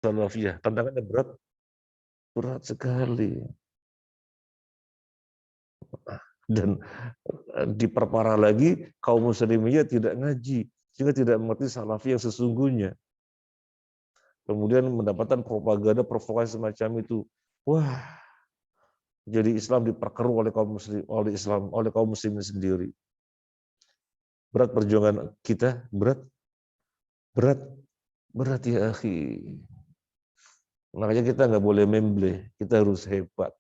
salafiyah. Tantangannya berat sekali. Dan diperparah lagi, kaum muslimiyah tidak ngaji, sehingga tidak mengerti salafi yang sesungguhnya. Kemudian mendapatkan propaganda provokasi semacam itu. Wah, jadi Islam diperkeruh oleh kaum muslimin sendiri. Berat perjuangan kita, berat ya akhi. Makanya kita nggak boleh membleh, kita harus hebat.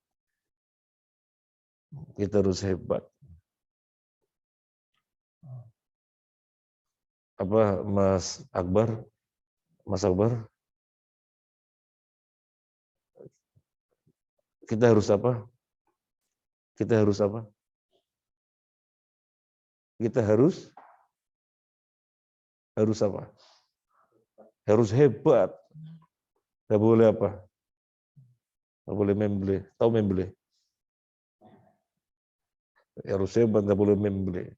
Kita harus hebat. Apa Mas Akbar? Mas Akbar? Kita harus apa? Kita harus apa? Kita harus apa? Harus hebat. Nggak boleh apa? Nggak boleh membleh. Tahu membleh? Harus hebat, nggak boleh membleh.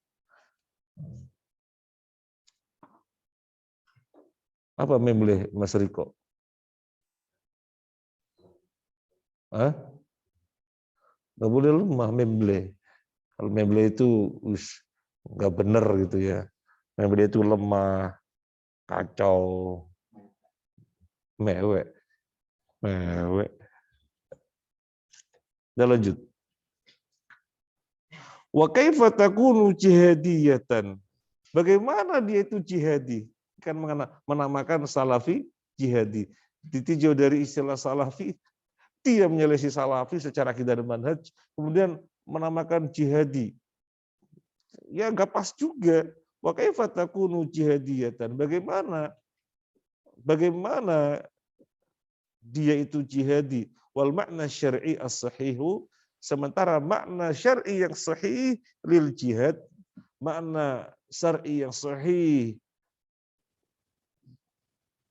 Apa membleh, Mas Riko? Hah? Nggak boleh lemah, membleh. Kalau membleh itu nggak benar gitu ya. Membleh itu lemah, kacau, mewek. Kita lanjut. Wa kaifa takunu jihadiyatan? Bagaimana dia itu jihadi? Kan menamakan salafi jihadi. Ditinjau dari istilah salafi, dia menyelesaikan salafi secara akidah dan manhaj, kemudian menamakan jihadi. Ya nggak pas juga. Wa kaifa takunu jihadiyatan? Bagaimana dia itu jihadi? Wal makna syar'i as-sahihu, sementara makna syar'i yang sahih lil jihad, makna syar'i yang sahih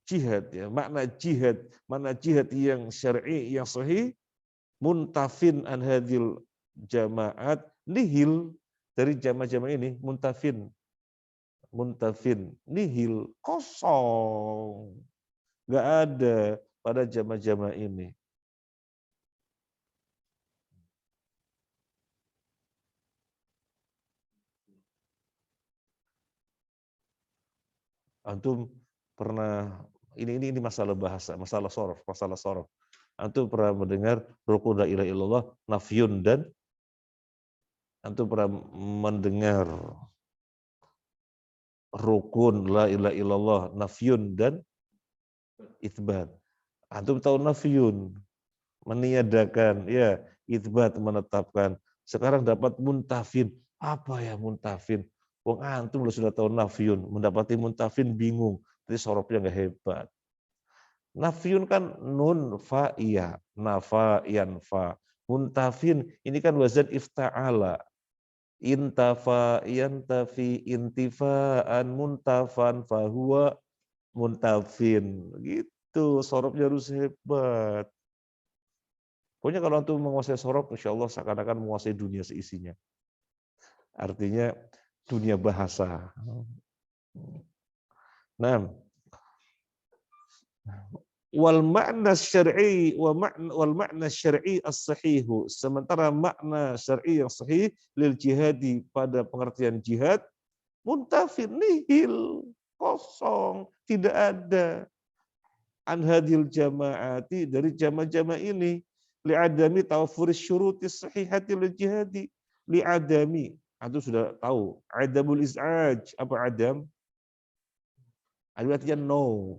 jihad ya, makna jihad yang syar'i yang sahih, muntafin an hadil jamaat, nihil dari jamaah-jamaah ini, muntafin nihil, kosong, nggak ada pada jamaah-jamaah ini. Antum pernah ini masalah bahasa, masalah sorof. Antum pernah mendengar rukun la ilaha illallah nafyun, dan antum pernah mendengar rukun la ilaha illallah nafyun dan itsbat. Antum tahu nafyun meniadakan, ya, itsbat menetapkan. Sekarang dapat muntafin. Apa ya muntafin? Wong antum sudah tahu nafyun, mendapati muntafin bingung. Jadi sorofnya nggak hebat. Nafyun kan nun fa iya, nafa yanfa. Muntafin ini kan wazan ifta'ala. Intafa yantafi intifaan muntafan fahuwa muntafin. Gitu, sorofnya harus hebat. Pokoknya kalau antum menguasai sorof, insya Allah seakan-akan menguasai dunia seisinya. Artinya dunia bahasa. Nah, wal makna syar'i wal makna syar'i as-sahihu, sementara makna syar'i yang sahih lil jihadi pada pengertian jihad, muntafin nihil, kosong, tidak ada. An hadil jamaati, dari jamaah-jamaah ini, li'adami tawaffur syuruti sahihati lil jihadi, li'adami, antum sudah tahu adamul iz'aj. Apa adam? Artinya no,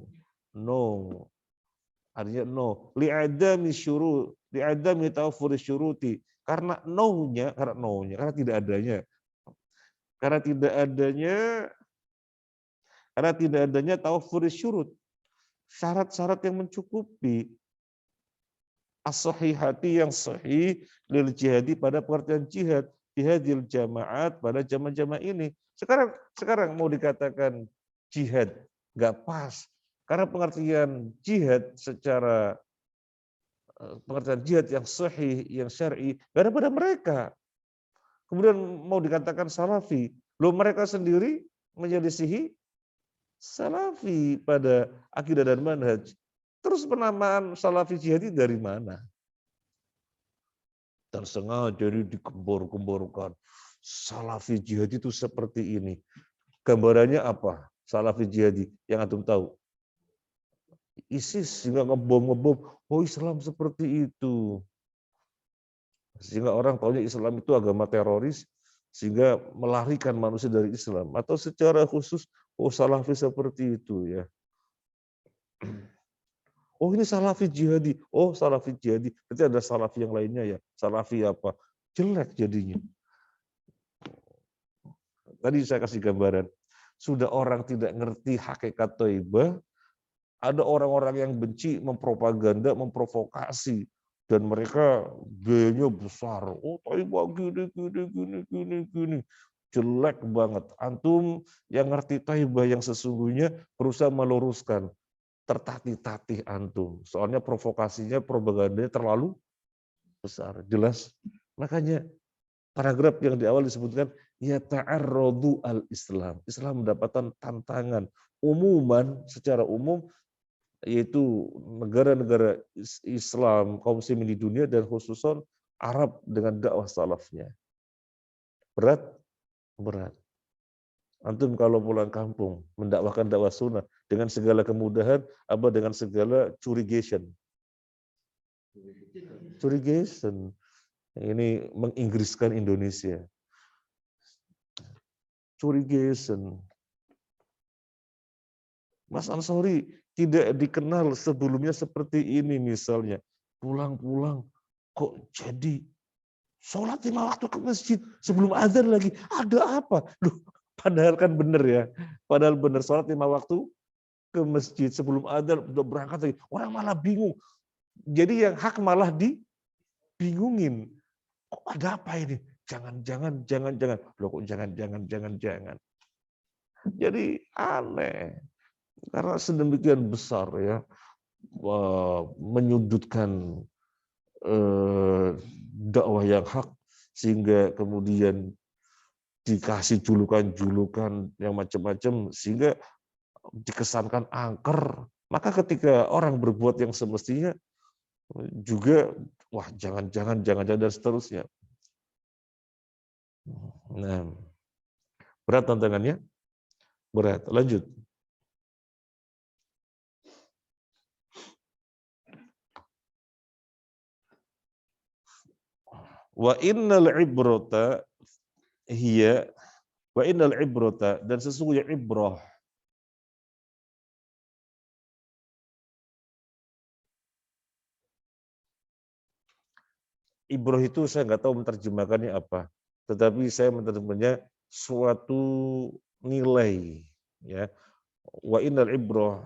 artinya no. Li'adami syurut, li'adami tawaffur syuruti, karena karena tidak adanya, karena tidak adanya tawaffur syurut, syarat-syarat yang mencukupi, as-sahihati yang sahih lil jihadi pada pengertian jihad, jihadil jamaat pada jamaah-jamaah ini. Sekarang mau dikatakan jihad nggak pas, karena pengertian jihad secara pengertian jihad yang sahih, yang syar'i, nggak ada pada mereka. Kemudian mau dikatakan salafi, loh mereka sendiri menyelisihi salafi pada akidah dan manhaj. Terus penamaan Salafi Jihadi dari mana? Tersengaja dikembor-kemborkan. Salafi Jihadi itu seperti ini. Gambarannya apa? Salafi Jihadi yang antum tahu. ISIS juga ngebom. Oh, Islam seperti itu. Sehingga orang tahunya Islam itu agama teroris, sehingga melarikan manusia dari Islam. Atau secara khusus, oh Salafi seperti itu ya. Oh ini Salafi Jihadi. Oh Salafi Jihadi. Berarti ada Salafi yang lainnya ya. Salafi apa? Jelek jadinya. Tadi saya kasih gambaran. Sudah orang tidak ngerti hakikat Thaibah, ada orang-orang yang benci, mempropaganda, memprovokasi. Dan mereka gayanya besar. Oh Thaibah gini. Jelek banget. Antum yang ngerti Thaibah yang sesungguhnya berusaha meluruskan. Tertatih-tatih antum. Soalnya provokasinya, propagandanya terlalu besar. Jelas? Makanya paragraf yang di awal disebutkan ya ta'arradu al-Islam. Islam mendapatkan tantangan umuman secara umum yaitu negara-negara Islam kaum muslimin di dunia dan khususon Arab dengan dakwah salafnya. Berat? Berat. Antum kalau pulang kampung mendakwahkan dakwah sunnah dengan segala kemudahan apa dengan segala curigation. Curigation. Ini menginggriskan Indonesia. Curigation. Mas Ansori tidak dikenal sebelumnya seperti ini misalnya. Pulang-pulang kok jadi sholat 5 waktu ke masjid sebelum azan lagi. Ada apa? Loh, padahal kan benar ya. Padahal benar sholat 5 waktu ke masjid sebelum azan udah berangkat lagi. Orang malah bingung. Jadi yang hak malah dibingungin. Kok ada apa ini? Jangan. Loh kok jangan. Jadi aneh. Karena sedemikian besar ya menyudutkan dakwah yang hak sehingga kemudian dikasih julukan-julukan yang macam-macam sehingga dikesankan angker. Maka ketika orang berbuat yang semestinya juga wah jangan dan seterusnya. Nah, berat tantangannya? Berat. Lanjut. Wa innal ibrata hiya wa innal ibrata dan sesungguhnya ibrah ibrah itu saya nggak tahu menerjemahkannya apa, tetapi saya menerjemahnya suatu nilai ya. Wa innal ibrah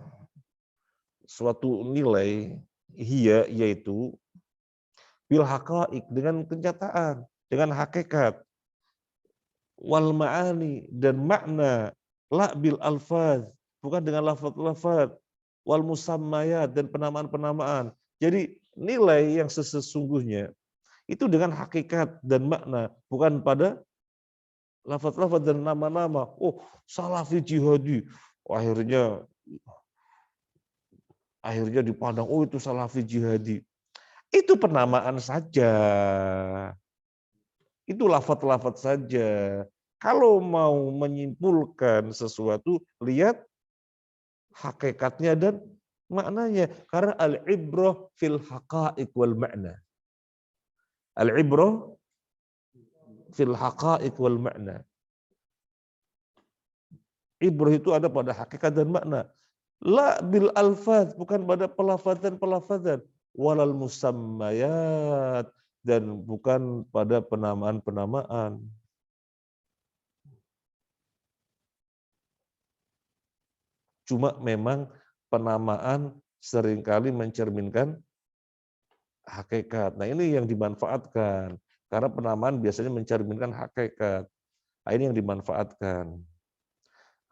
suatu nilai hiya yaitu bil haqaiq dengan kenyataan, dengan hakikat, wal ma'ani dan makna, la bil alfaz bukan dengan lafaz-lafaz, wal musammayat dan penamaan-penamaan. Jadi nilai yang sesungguhnya itu dengan hakikat dan makna, bukan pada lafaz-lafaz dan nama-nama. Oh, Salafi Jihadi. Akhirnya dipandang, oh itu Salafi Jihadi. Itu penamaan saja. Itu lafaz-lafaz saja. Kalau mau menyimpulkan sesuatu, lihat hakikatnya dan maknanya. Karena al-ibrah fil haqa'iq wal makna. Al-ibrah fil haqa'iq wal makna. Ibrah itu ada pada hakikat dan makna. La bil alfaz, bukan pada pelafazan. Walal musammayat, dan bukan pada penamaan-penamaan. Cuma memang penamaan seringkali mencerminkan hakikat. Nah ini yang dimanfaatkan. Karena penamaan biasanya mencerminkan hakikat. Nah, ini yang dimanfaatkan.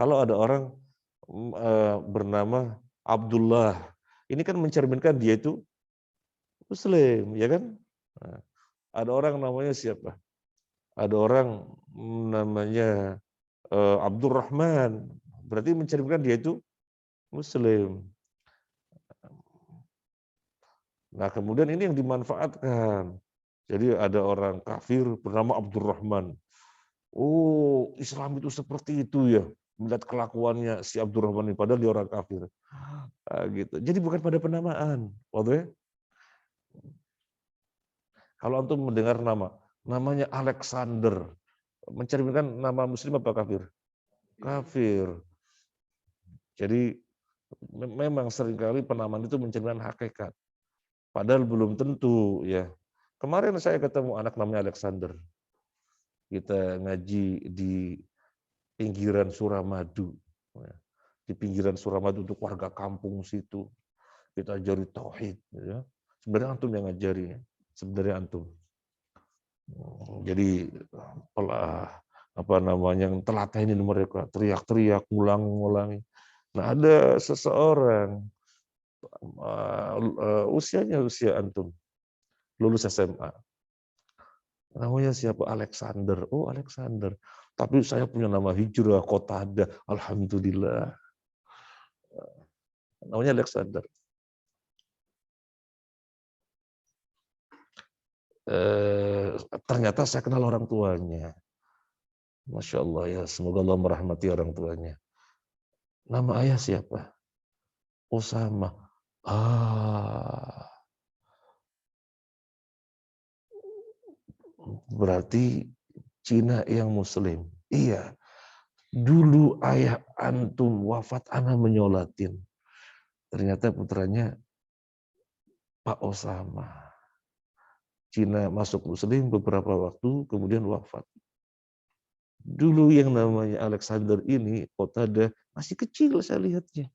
Kalau ada orang bernama Abdullah, ini kan mencerminkan dia itu Muslim, ya kan? Nah, ada orang namanya siapa? Ada orang namanya Abdurrahman, berarti mencerminkan dia itu Muslim. Nah, kemudian ini yang dimanfaatkan. Jadi ada orang kafir bernama Abdurrahman. Oh, Islam itu seperti itu ya. Melihat kelakuannya si Abdurrahman ini, padahal dia orang kafir. Gitu. Jadi bukan pada penamaan. Waduh. Kalau antum mendengar namanya Alexander, mencerminkan nama muslim apa kafir? Kafir. Jadi memang seringkali penamaan itu mencerminkan hakikat. Padahal belum tentu ya. Kemarin saya ketemu anak namanya Alexander. Kita ngaji di pinggiran Suramadu. Di pinggiran Suramadu untuk warga kampung situ. Kita ajari tauhid. Ya. Sebenarnya antum yang ngajari. Sebenarnya antum. Jadi apa namanya yang telatenin mereka, teriak-teriak, ngulang-ngulangi. Nah ada seseorang usianya usia antum, lulus SMA. Namanya siapa? Alexander. Oh Alexander. Tapi saya punya nama hijrah, Qatada. Alhamdulillah. Namanya Alexander. Ternyata saya kenal orang tuanya. Masya Allah ya, semoga Allah merahmati orang tuanya. Nama ayah siapa? Osama. Berarti Cina yang Muslim. Iya, dulu ayah antum wafat ana menyolatin. Ternyata putranya Pak Osama. Cina masuk Muslim beberapa waktu, kemudian wafat. Dulu yang namanya Alexander ini, Qatada masih kecil saya lihatnya.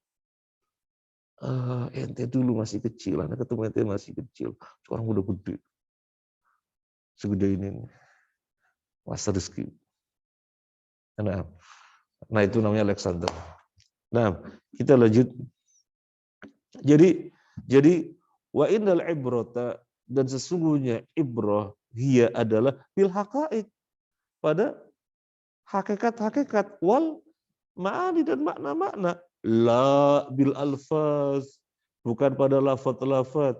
Ente dulu masih kecil, anak ketemu ente masih kecil. Sekarang udah gede. Segede ini. Mas Rizky. Nah itu namanya Alexander. Nah, kita lanjut. Jadi wa innal ibrata, dan sesungguhnya ibrah dia adalah bil haqaiq, pada hakikat-hakikat, wal ma'ani, dan makna-makna, la bil alfaz, bukan pada lafaz-lafaz,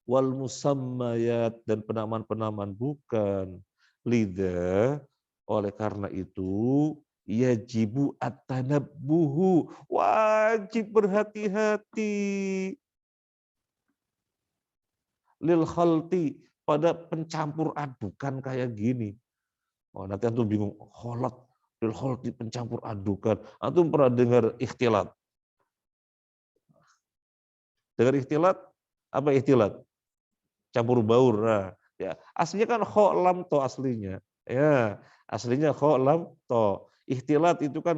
wal musammayat, dan penamaan-penamaan, bukan. Lidah, oleh karena itu yajibu at-tanabbuhu, wajib berhati-hati, lil khalti, pada pencampur adukan kayak gini. Oh, nanti antum bingung, kholat lil khalti, pencampur adukan. Antum pernah dengar ikhtilat? Dengar ikhtilat? Apa ikhtilat? Campur baur. Nah, ya, aslinya kan kho lam to aslinya. Ya, aslinya kho lam to. Ikhtilat itu kan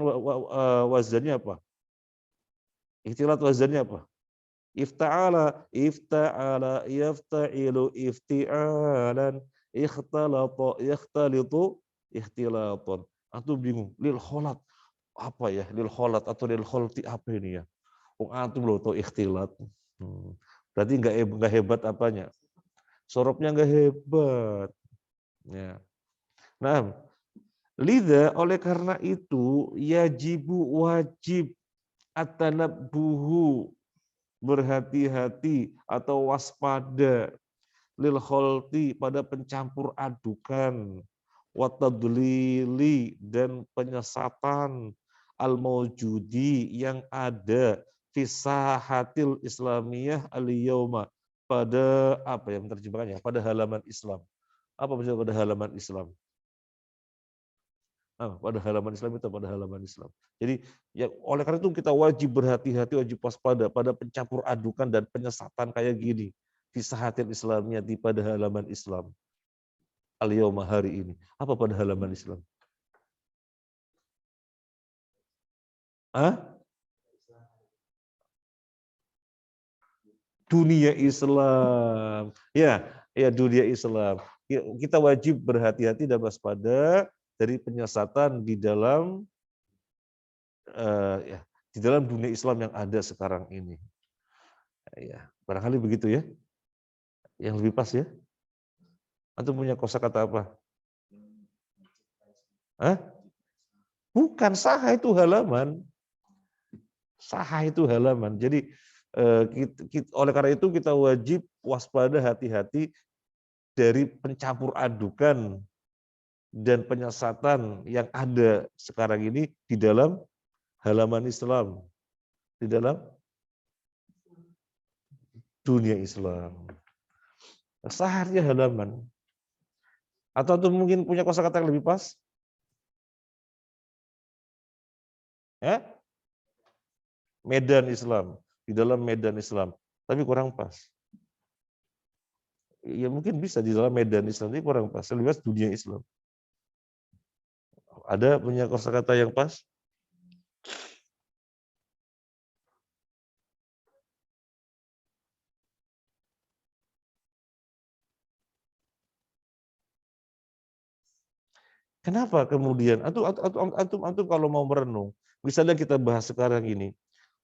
wazannya apa? Ikhtilat wazannya apa? Ifta'ala, ifta'ala, yafta'ilu, ifti'alan, ikhtalata, yakhtalitu, ikhtilatan. Antum bingung, lil kholat, apa ya? Lil kholat atau lil kholti, apa ini ya? Antum loh tau ikhtilat. Berarti nggak hebat apanya? Sorobnya nggak hebat. Ya. Nah, lidha, oleh karena itu, yajibu, wajib, at-tanabbuhu, berhati-hati atau waspada, lil kholti, pada pencampur adukan, watadlili, dan penyesatan, al maujudi, yang ada, fisahatil islamiyah al-yauma, pada apa yang terjemahkannya, pada halaman Islam. Apa maksudnya pada halaman Islam? Pada halaman Islam itu pada halaman Islam. Jadi ya oleh karena itu kita wajib berhati-hati, wajib waspada pada pencampur adukan dan penyesatan kayak gini. Fisahatil Islamnya di pada halaman Islam. Al-yauma, hari ini. Apa pada halaman Islam? Dunia Islam. Ya dunia Islam. Kita wajib berhati-hati dan waspada dari penyesatan di dalam di dalam dunia Islam yang ada sekarang ini. Ya, barangkali begitu ya. Yang lebih pas ya. Antum punya kosakata apa? Bukan, saha itu halaman. Saha itu halaman. Jadi Oleh karena itu kita wajib waspada, hati-hati dari pencampur adukan dan penyesatan yang ada sekarang ini di dalam halaman Islam, di dalam dunia Islam. Seharusnya halaman. Atau mungkin punya kosakata yang lebih pas? Medan Islam, di dalam medan Islam, tapi kurang pas. Ya mungkin bisa di dalam medan Islam, tapi kurang pas. Lebih pas dunia Islam. Ada punya kosakata yang pas? Kenapa kemudian antum kalau mau merenung, misalnya kita bahas sekarang ini,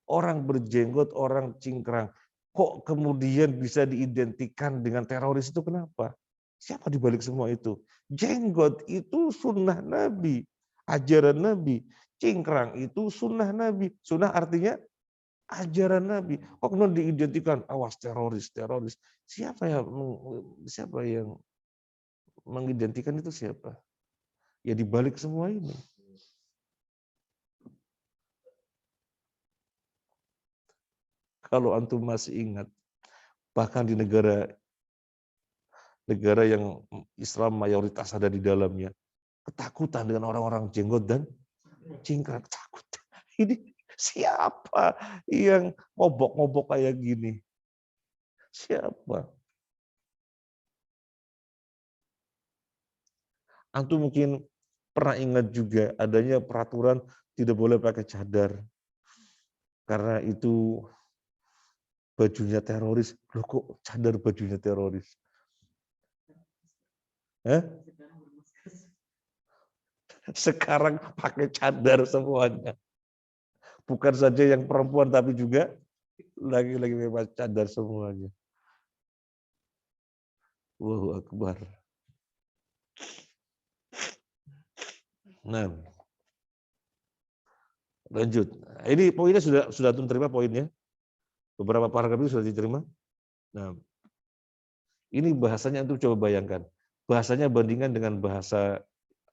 orang berjenggot, orang cingkrang, kok kemudian bisa diidentikan dengan teroris itu kenapa? Siapa di balik semua itu? Jenggot itu sunnah Nabi, ajaran Nabi. Cingkrang itu sunnah Nabi. Sunnah artinya ajaran Nabi. Kok kemudian diidentikan, awas teroris, teroris. Siapa yang mengidentikan itu siapa? Ya di balik semua ini. Kalau antum masih ingat, bahkan di negara yang Islam mayoritas ada di dalamnya, ketakutan dengan orang-orang jenggot dan cingkrang. Takut. Ini siapa yang ngobok-ngobok kayak gini? Siapa? Antum mungkin pernah ingat juga adanya peraturan tidak boleh pakai cadar. Karena itu bajunya teroris. Loh kok cadar bajunya teroris? Sekarang pakai cadar semuanya. Bukan saja yang perempuan, tapi juga lagi-lagi pakai cadar semuanya. Allahu Akbar. Nah, lanjut. Ini poinnya sudah terima poinnya. Beberapa paragraf itu sudah diterima. Nah, ini bahasanya antum coba bayangkan. Bahasanya bandingkan dengan bahasa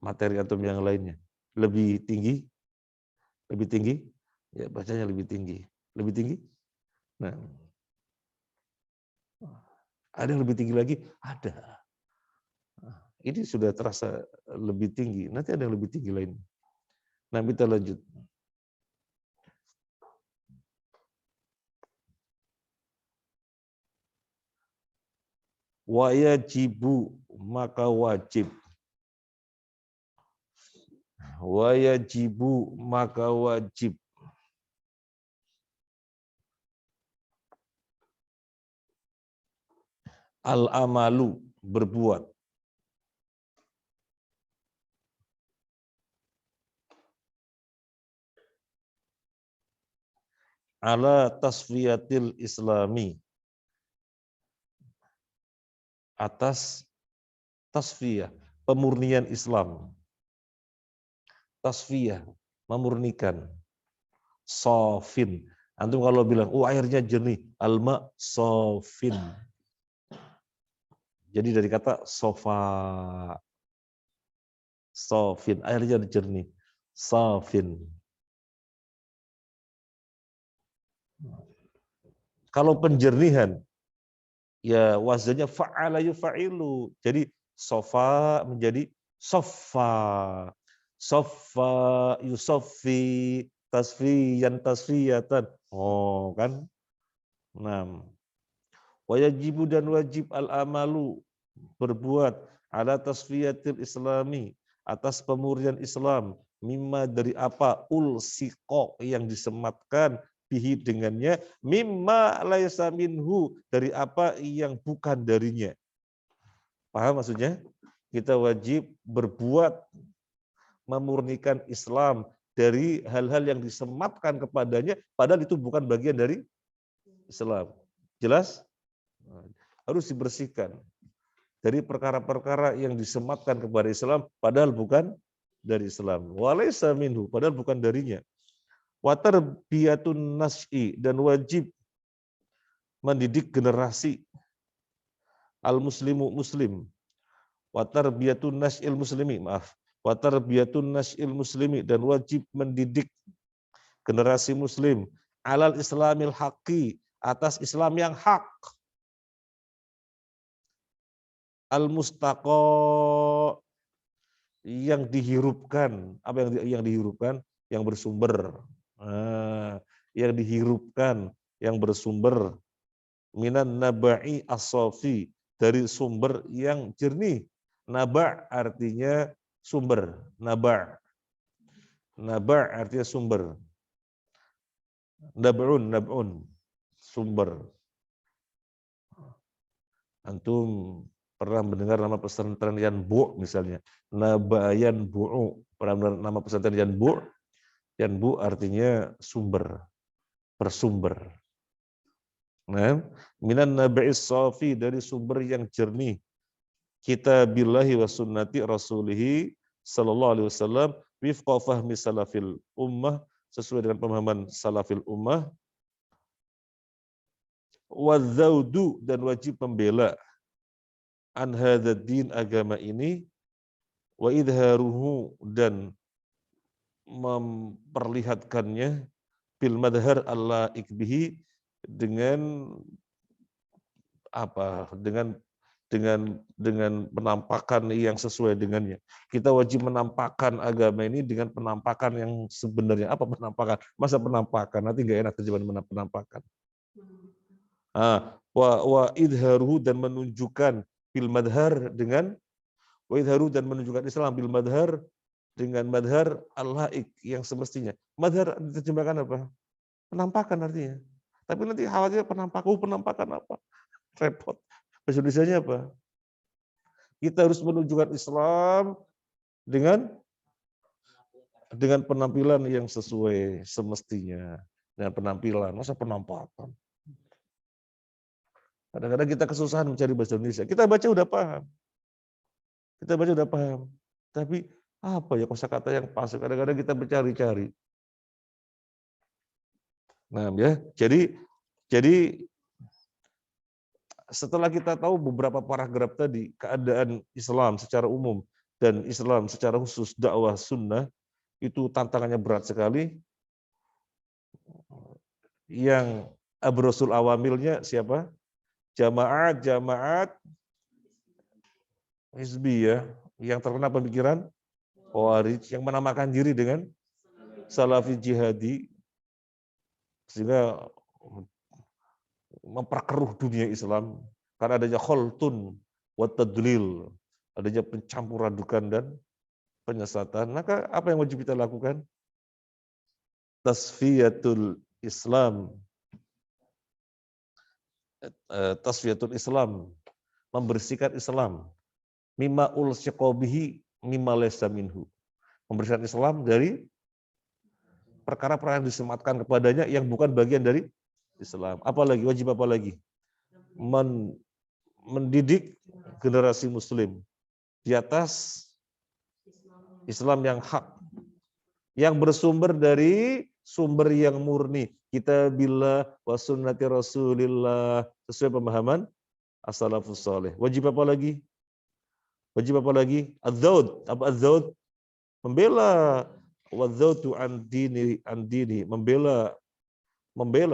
materi atom yang lainnya. Lebih tinggi? Lebih tinggi? Ya, bacanya lebih tinggi. Lebih tinggi? Nah, ada yang lebih tinggi lagi? Ada. Ini sudah terasa lebih tinggi. Nanti ada yang lebih tinggi lain. Nah, kita lanjut. Wajibu, maka wajib. Wajibu, maka wajib. Al-amalu, berbuat. Ala tasfiyatil islami. Atas tasfiyah, pemurnian Islam. Tasfiyah, memurnikan. Sofin. Antum kalau bilang, airnya jernih. Alma sofin. Jadi dari kata sofa. Sofin, airnya jernih. Sofin. Kalau penjernihan, ya wazannya fa'ala yufa'ilu. Jadi sofa menjadi sofa. Sofa yusoffi tasfiyan tasfiyatan. Oh kan? Nah, wajibu dan wajib al-amalu, berbuat ala tasfiyatil islami, atas pemurnian Islam, mimma dari apa ulsiqo yang disematkan bihi dengannya, mimma laisa minhu dari apa yang bukan darinya. Paham maksudnya? Kita wajib berbuat memurnikan Islam dari hal-hal yang disematkan kepadanya, padahal itu bukan bagian dari Islam. Jelas? Harus dibersihkan dari perkara-perkara yang disematkan kepada Islam, padahal bukan dari Islam. Walaysa minhu, padahal bukan darinya. Wa tarbiyatun nas'i, dan wajib mendidik generasi al-muslimu muslim, wa tarbiyatun nasyil muslimi, wa tarbiyatun nasyil muslimi, dan wajib mendidik generasi muslim alal islamil haqqi, atas Islam yang hak, al-mustaqa, yang dihirupkan. Apa yang dihirupkan? Yang bersumber. Yang dihirupkan, yang bersumber. Minan naba'i as-safi, dari sumber yang jernih. Naba' artinya sumber. Naba' artinya sumber. Nab'un, sumber. Antum pernah mendengar nama pesantren Yanbu misalnya? Naba Yanbu'u. Pernah mendengar nama pesantren Yanbu? Yanbu artinya sumber, bersumber. Nah, minan naba'is safi, dari sumber yang jernih. Kitabillahi wa sunnati rasulihi sallallahu alaihi wasallam wifqa fahmi salafil ummah, sesuai dengan pemahaman salafil ummah. Wadzaudu, dan wajib membela an hadzal din, agama ini. Wa idharuhu, dan memperlihatkannya bil madhar Allah ikbihi, dengan apa? Dengan penampakan yang sesuai dengannya. Kita wajib menampakkan agama ini dengan penampakan yang sebenarnya. Apa penampakan? Masa penampakan? Nanti nggak enak terjemahan penampakan. Wa idharuhu, dan menunjukkan bil madhar, dengan wa idharuhu, dan menunjukkan Islam bil madhar, dengan madhar al-laik, yang semestinya. Madhar diterjemahkan apa? Penampakan artinya. Tapi nanti khawatir penampakan apa? Repot. Bahasa Indonesianya apa? Kita harus menunjukkan Islam dengan penampilan yang sesuai semestinya. Dengan penampilan, masa penampakan. Kadang-kadang kita kesusahan mencari bahasa Indonesia. Kita baca udah paham. Tapi apa ya kosakata yang pas? Kadang-kadang kita mencari-cari. Nah, ya. Jadi setelah kita tahu beberapa paragraf tadi, keadaan Islam secara umum dan Islam secara khusus, dakwah sunnah, itu tantangannya berat sekali. Yang abrosul awamilnya siapa? Jamaat hizbiyah, yang terkena pemikiran Khawarij, yang menamakan diri dengan Salafi Jihadi, sehingga memperkeruh dunia Islam karena adanya kholtun wa tadlil, adanya pencampur adukan dan penyesatan. Maka apa yang wajib kita lakukan? Tasfiyatul Islam, membersihkan Islam, mimma ulsiqobihi mimma laysa minhu, membersihkan Islam dari perkara-perkara yang disematkan kepadanya yang bukan bagian dari Islam. Apalagi wajib apa lagi? Mendidik generasi muslim di atas Islam yang hak, yang bersumber dari sumber yang murni. Kitabillah wa sunnati Rasulillah, sesuai pemahaman as-salafus saleh. Wajib apa lagi? Az-zaud. Apa az-zaud? Membela. Wadzautu an dini, membela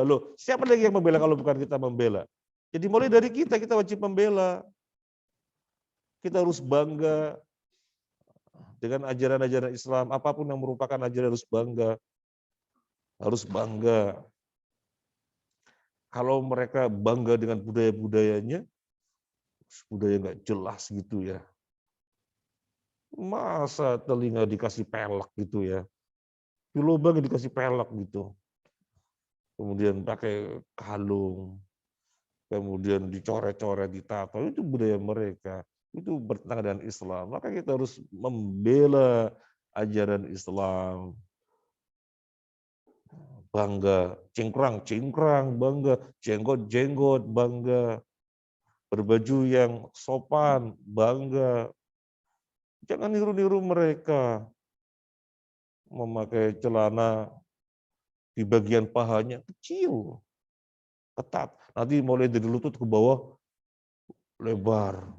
loh. Siapa lagi yang membela kalau bukan kita membela? Jadi mulai dari kita wajib membela. Kita harus bangga dengan ajaran-ajaran Islam, apapun yang merupakan ajaran harus bangga. Kalau mereka bangga dengan budaya-budayanya, budaya nggak jelas gitu ya. Masa telinga dikasih pelek gitu ya. Lubang dikasih pelek gitu. Kemudian pakai kalung, kemudian dicoret-coret, ditato, itu budaya mereka. Itu bertentangan dengan Islam. Maka kita harus membela ajaran Islam. Bangga, cingkrang, bangga, jenggot, bangga. Berbaju yang sopan, bangga. Jangan niru-niru mereka. Memakai celana di bagian pahanya kecil, ketat. Nanti mulai dari lutut ke bawah lebar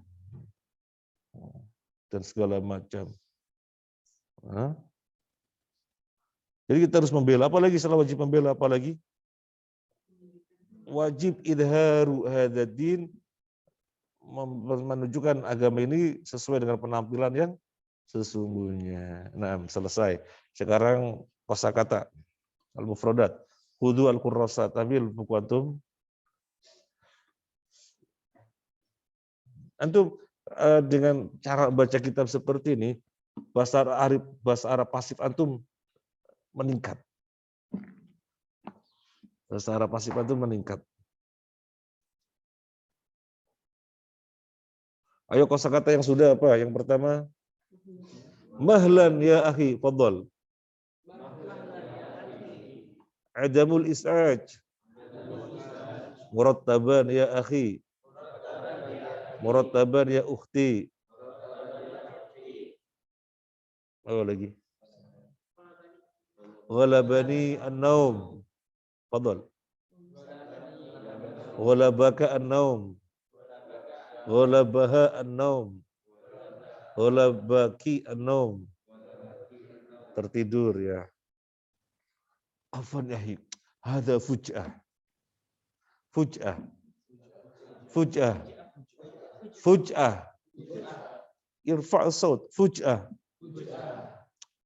dan segala macam. Jadi kita harus membela. Apalagi setelah wajib membela, apalagi wajib idharu hadzal menunjukkan agama ini sesuai dengan penampilan yang sesungguhnya. Nah, selesai. Sekarang kosakata al-mufradat. Khudu al-qurrasa, tabil buku antum. Antum dengan cara baca kitab seperti ini, bahasa Arab pasif antum meningkat. Bahasa Arab pasif antum meningkat. Ayo kosakata yang sudah apa? Yang pertama, mahlan ya akhi, fadhal. Adamul is'aj. Murattaban ya akhi. Murattaban ya ukhti. Oh lagi. Ghalabani an-naum. Fadhal. Ghalabaka an-naum. Ghalabaha an-naum. Ghalabaki an-naum. Tertidur ya. Afwan ya akhi. Hadza fuj'ah. Fuj'ah. Fuj'ah. Fuj'ah. Irfa' saut. Fuj'ah.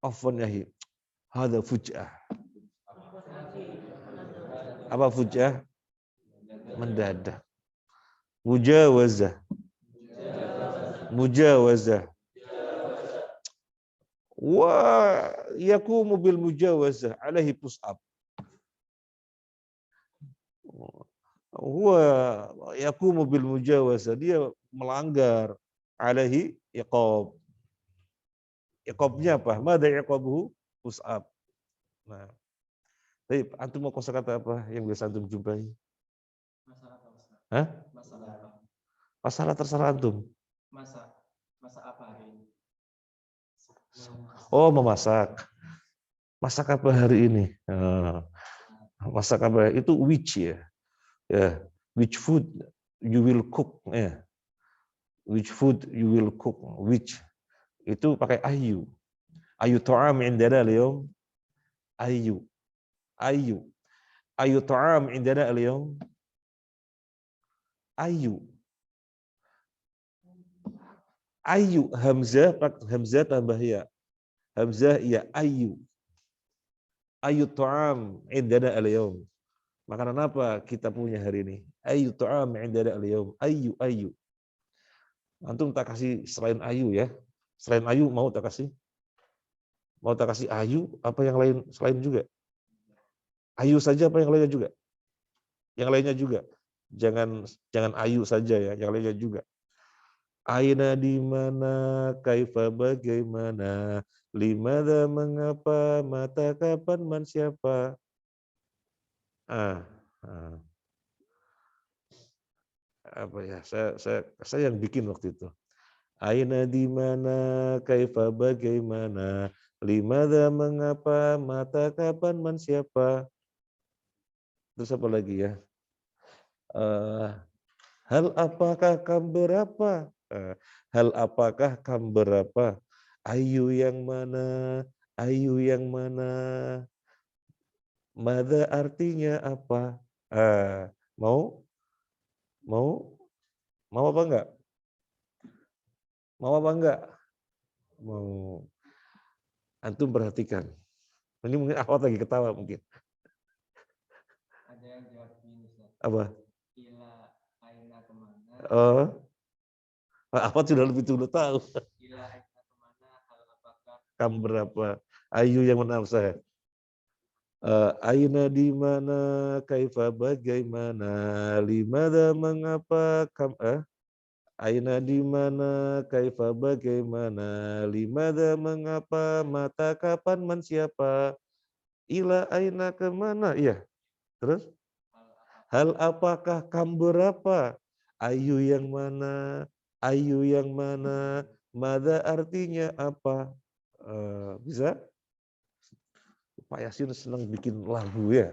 Afwan ya akhi. Hadza fuj'ah. Apa fuj'ah? Mendadak. Mujawazah. Mujawazah. Wa yakumu bil mujawazah alaihi pus'ab. Wa yakumu bil mujawazah, dia melanggar alaihi iqab. Iqabnya apa? Mada iqabuhu? Pus'ab. Nah, baik, antum mau kosakata apa yang biasa antum jumpai? Masalah apa, Ustaz? Hah? Masalah apa? Masalah terserah antum. Masa apa hari ini? Oh, memasak. Masak apa hari ini? Masak apa? Itu which ya. Ya, which food you will cook ya. Which food you will cook? Which itu pakai ayu. Ayu ta'am indana al-yawm. Ayu. Ayu. Ayu ta'am indana al-yawm. Ayu. Ayu hamzah tambah ya. Hamzah ya ayu. Ayu ta'am indana al-yawm. Makanan apa kita punya hari ini? Ayu ta'am indana al-yawm. Ayu. Antum tak kasih selain ayu ya. Selain ayu mau tak kasih? Mau tak kasih ayu apa yang lain selain juga? Ayu saja apa yang lainnya juga? Yang lainnya juga. Jangan ayu saja ya, yang lainnya juga. Aina di mana, kaifa bagaimana, limada mengapa, mata kapan man siapa. Apa ya? Saya yang bikin waktu itu. Aina di mana, kaifa bagaimana, limada mengapa, mata kapan man siapa. Terus apa lagi ya? Hal apakah kam berapa? Hal apakah kam berapa? Ayu yang mana? Ayu yang mana? Mada artinya apa? Mau? Mau? Mau apa enggak? Mau apa enggak? Mau. Antum perhatikan. Ini mungkin akhwat lagi ketawa mungkin. Ada yang jawab ini, Ustaz. Apa? Ila aina kemana? Oh. Akhwat sudah lebih dulu tahu. Ila aina kemana? Hal apakah? Kam berapa? Ayu yang mana saya? Aina di mana, kaifa bagaimana, limada mengapa, kam aina di mana, kaifa bagaimana, limada mengapa, mata kapan man siapa, ila aina kemana, iya. Terus hal apakah, kam berapa, ayu yang mana, mada artinya apa, bisa? Pak Yasin senang bikin lagu ya.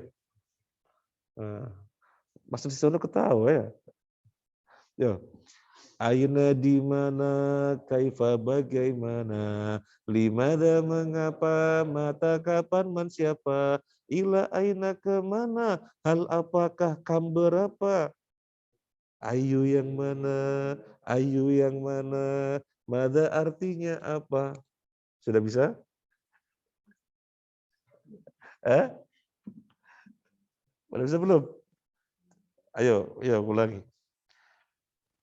Mas Risono ketawa ya. Yo. Aina di mana, kaifa bagaimana, limada mengapa, mata kapan, man siapa, ila aina kemana, hal apakah, kam berapa, ayu yang mana, ayu yang mana, mada artinya apa. Sudah bisa? Sudah bisa belum? Ayo ulangi.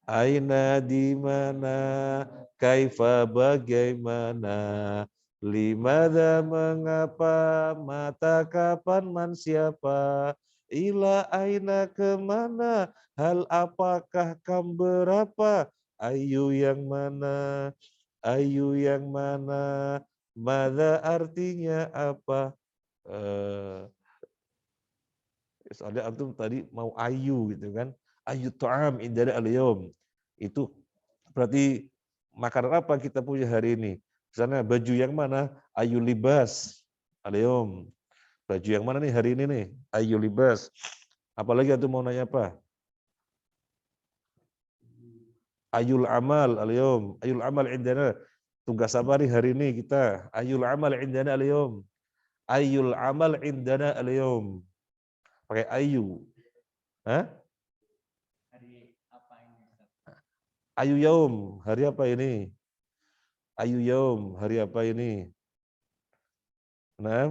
Aina di mana, kaifa bagaimana, limada mengapa, mata kapan, man siapa, ila aina kemana, hal apakah, kam berapa, ayu yang mana, ayu yang mana, mada artinya apa. Soalnya antum tadi mau ayu gitu kan, ayu ta'am indana al-yawm. Itu berarti makanan apa kita punya hari ini? Misalnya baju yang mana? Ayu libas al-yawm. Baju yang mana nih hari ini nih? Ayu libas. Apalagi antum mau nanya apa? Ayul amal al-yawm. Ayul amal indana. Tugas apa nih hari ini kita? Ayul amal indana al-yawm. Ayul amal indana al-yawm. Pakai ayu. Hah? Hari apa ini, Ustaz? Ayu yaum, hari apa ini? Ayu yaum, hari apa ini? Nah,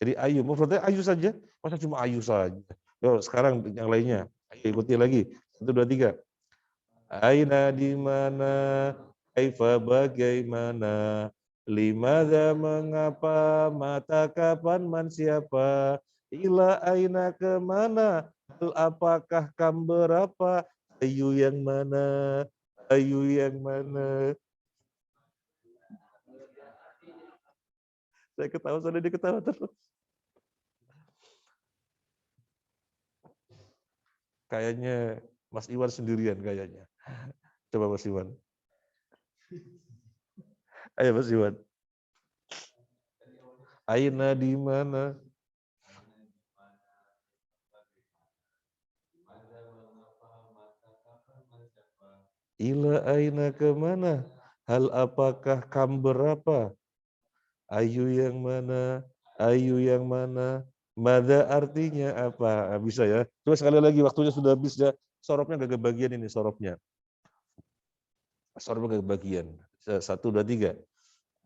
jadi ayu, mufradnya ayu saja. Masa cuma ayu saja? Yo, sekarang yang lainnya. Ayo ikuti lagi. 1, 2, 3. Aina di mana? Kaifa bagaimana? Limadza mengapa? Mata kapan, man siapa? Ila aina kemana? Hal apakah, kam berapa? Ayu yang mana? Ayu yang mana? Saya ketawa, soalnya dia ketawa terus. Kayaknya Mas Iwan sendirian kayaknya. Coba Mas Iwan. Ayo Mas Iwan. Aina di mana? Ila aina kemana? Hal apakah, kam berapa? Ayu yang mana? Ayu yang mana? Mada artinya apa? Bisa ya? Coba sekali lagi, waktunya sudah habis ya. Sorobnya gak kebagian ini, sorobnya. Sorobnya gak kebagian. 1, 2, 3.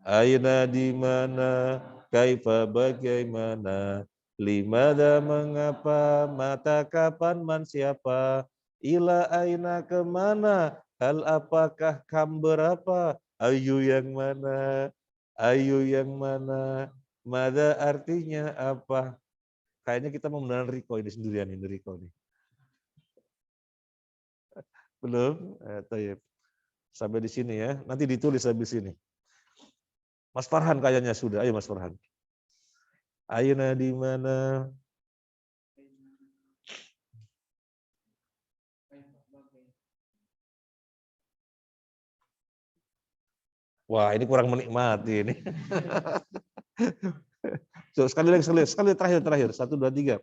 Aina di mana? Kaifa bagaimana? Limada mengapa? Mata kapan, man siapa? Ila aina kemana? Hal apakah, kam berapa? Ayu yang mana? Ayu yang mana? Mada artinya apa? Kayaknya kita mau mengenal Riko ini sendirian ini, Riko ini. Belum? Tayyip. Sampai di sini ya. Nanti ditulis habis ini. Mas Farhan kayaknya sudah. Ayo Mas Farhan. Aina di mana? Wah, ini kurang menikmati ini. So, sekali terakhir. 1, 2, 3.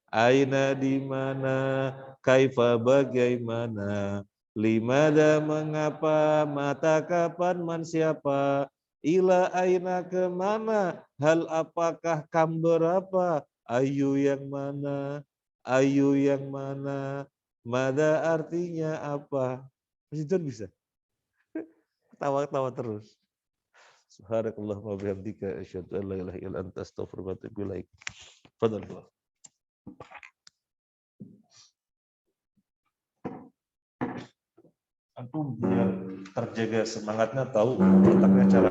Aina di mana? Kaifa bagaimana? Limada mengapa? Mata kapan, man siapa? Ila aina kemana? Hal apakah, kam berapa? Ayu yang mana? Ayu yang mana? Mada artinya apa? Masih bisa? Ketawa-ketawa terus. Subhanakallahumma wa bihamdika asyhadu an la ilaha illa anta astaghfiruka wa atubu ilaik. Fadhal. Antum biar terjaga semangatnya, tahu letaknya cara